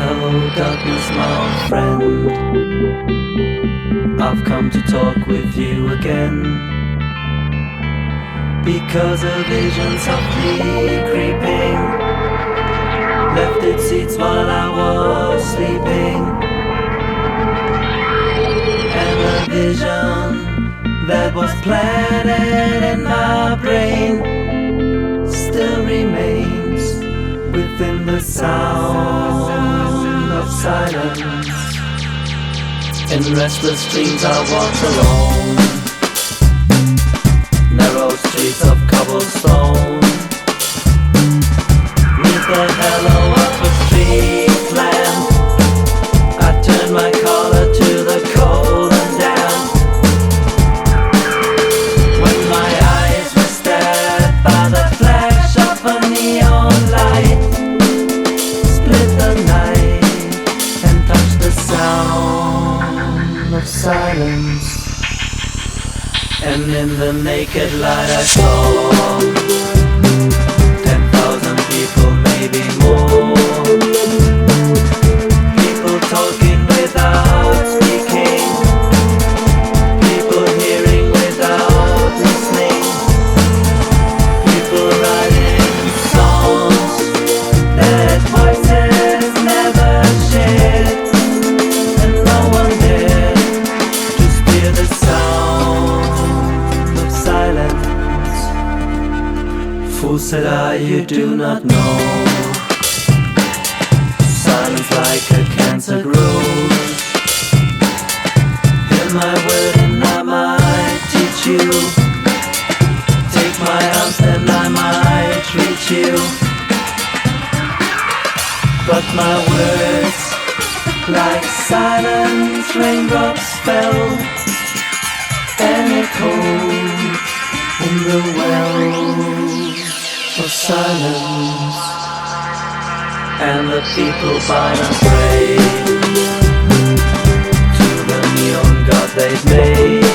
Hello darkness, my old friend, I've come to talk with you again, because a vision softly creeping left its seats while I was sleeping. And a vision that was planted in my brain still remains within the sound of silence. In restless dreams I walk alone, narrow streets of cobblestone, neath the halo of a street lamp. I turn my collar to the cold and damp. When my eyes were stared by the flash of a neon light, split the night and touch the sound of silence. And in the naked light I saw 10,000 people, maybe more. People talking without speaking, people hearing without listening, people writing songs that voices never shared, and no one dared to steer the sound of silence. Fool, said I, you do not know. Silence like a cancer grows. Hear my word and I might teach you. Take my arms and I might reach you. But my words, like silent raindrops, fell and echoed in the wells of silence. And the people bow and pray to the neon god they've made.